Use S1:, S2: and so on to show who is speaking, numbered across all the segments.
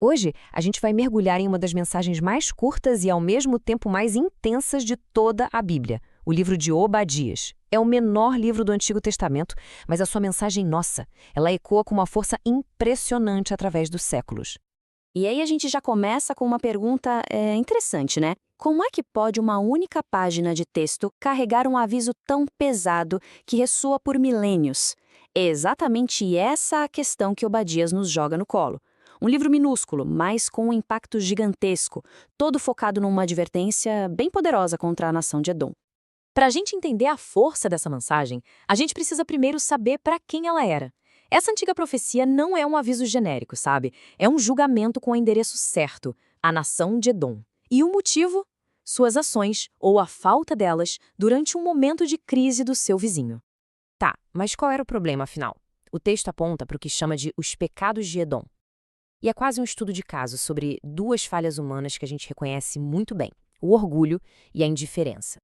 S1: Hoje, a gente vai mergulhar em uma das mensagens mais curtas e ao mesmo tempo mais intensas de toda a Bíblia, o livro de Obadias. É o menor livro do Antigo Testamento, mas a sua mensagem, nossa, ela ecoa com uma força impressionante através dos séculos.
S2: E aí a gente já começa com uma pergunta interessante, né? Como é que pode uma única página de texto carregar um aviso tão pesado que ressoa por milênios? É exatamente essa a questão que Obadias nos joga no colo. Um livro minúsculo, mas com um impacto gigantesco, todo focado numa advertência bem poderosa contra a nação de Edom.
S3: Para a gente entender a força dessa mensagem, a gente precisa primeiro saber para quem ela era. Essa antiga profecia não é um aviso genérico, sabe? É um julgamento com o endereço certo, a nação de Edom. E o motivo? Suas ações, ou a falta delas, durante um momento de crise do seu vizinho.
S1: Tá, mas qual era o problema, afinal? O texto aponta para o que chama de os pecados de Edom. E é quase um estudo de caso sobre duas falhas humanas que a gente reconhece muito bem: o orgulho e a indiferença.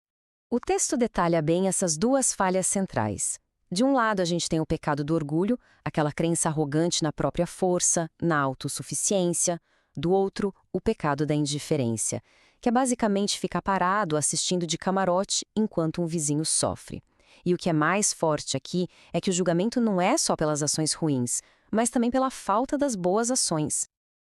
S1: O texto detalha bem essas duas falhas centrais. De um lado, a gente tem o pecado do orgulho, aquela crença arrogante na própria força, na autossuficiência. Do outro, o pecado da indiferença, que é basicamente ficar parado assistindo de camarote enquanto um vizinho sofre. E o que é mais forte aqui é que o julgamento não é só pelas ações ruins, mas também pela falta das boas ações.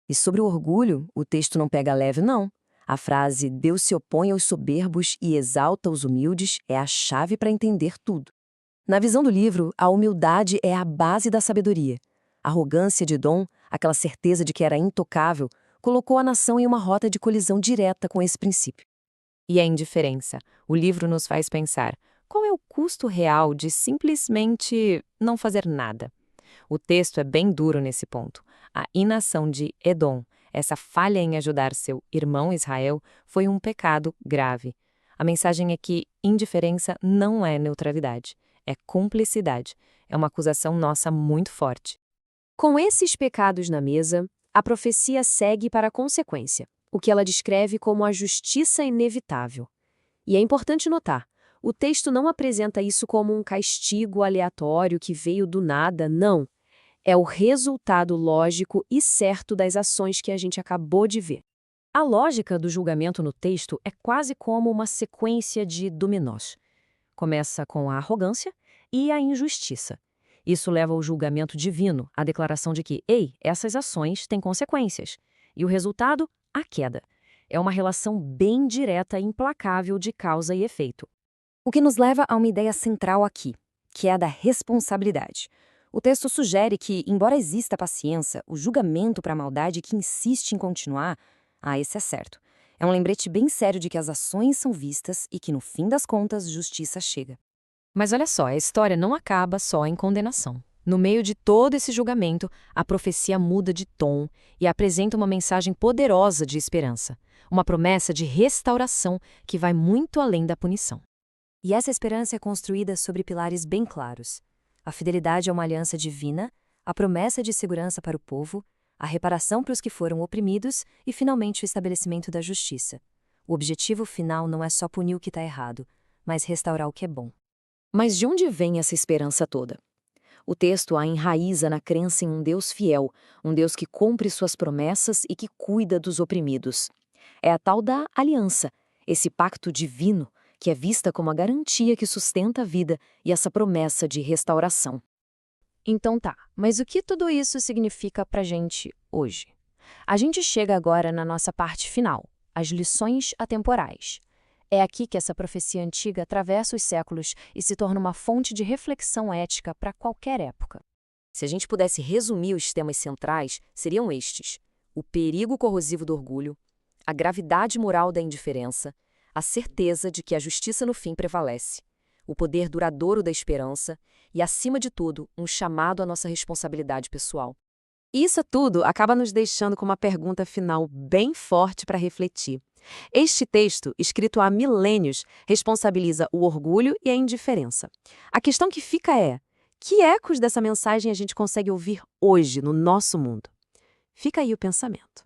S1: E sobre o orgulho, o texto não pega leve, não. A frase "Deus se opõe aos soberbos e exalta os humildes" é a chave para entender tudo. Na visão do livro, a humildade é a base da sabedoria. A arrogância de Edom, aquela certeza de que era intocável, colocou a nação em uma rota de colisão direta com esse princípio. E a indiferença? O livro nos faz pensar: qual é o custo real de simplesmente não fazer nada? O texto é bem duro nesse ponto. A inação de Edom, essa falha em ajudar seu irmão Israel, foi um pecado grave. A mensagem é que indiferença não é neutralidade, é cumplicidade. É uma acusação nossa muito forte.
S2: Com esses pecados na mesa, a profecia segue para a consequência, o que ela descreve como a justiça inevitável. E é importante notar, o texto não apresenta isso como um castigo aleatório que veio do nada, não. É o resultado lógico e certo das ações que a gente acabou de ver.
S1: A lógica do julgamento no texto é quase como uma sequência de dominós. Começa com a arrogância e a injustiça. Isso leva ao julgamento divino, a declaração de que, ei, essas ações têm consequências. E o resultado? A queda. É uma relação bem direta e implacável de causa e efeito. O que nos leva a uma ideia central aqui, que é a da responsabilidade. O texto sugere que, embora exista paciência, o julgamento para a maldade que insiste em continuar, esse é certo. É um lembrete bem sério de que as ações são vistas e que, no fim das contas, justiça chega. Mas olha só, a história não acaba só em condenação. No meio de todo esse julgamento, a profecia muda de tom e apresenta uma mensagem poderosa de esperança, uma promessa de restauração que vai muito além da punição. E essa esperança é construída sobre pilares bem claros: a fidelidade a uma aliança divina, a promessa de segurança para o povo, a reparação para os que foram oprimidos e, finalmente, o estabelecimento da justiça. O objetivo final não é só punir o que está errado, mas restaurar o que é bom. Mas de onde vem essa esperança toda? O texto a enraiza na crença em um Deus fiel, um Deus que cumpre suas promessas e que cuida dos oprimidos. É a tal da aliança, esse pacto divino, que é vista como a garantia que sustenta a vida e essa promessa de restauração. Então tá, mas o que tudo isso significa pra gente hoje? A gente chega agora na nossa parte final, as lições atemporais. É aqui que essa profecia antiga atravessa os séculos e se torna uma fonte de reflexão ética para qualquer época. Se a gente pudesse resumir os temas centrais, seriam estes: o perigo corrosivo do orgulho, a gravidade moral da indiferença, a certeza de que a justiça no fim prevalece, o poder duradouro da esperança e, acima de tudo, um chamado à nossa responsabilidade pessoal. Isso tudo acaba nos deixando com uma pergunta final bem forte para refletir. Este texto, escrito há milênios, responsabiliza o orgulho e a indiferença. A questão que fica é: que ecos dessa mensagem a gente consegue ouvir hoje no nosso mundo? Fica aí o pensamento.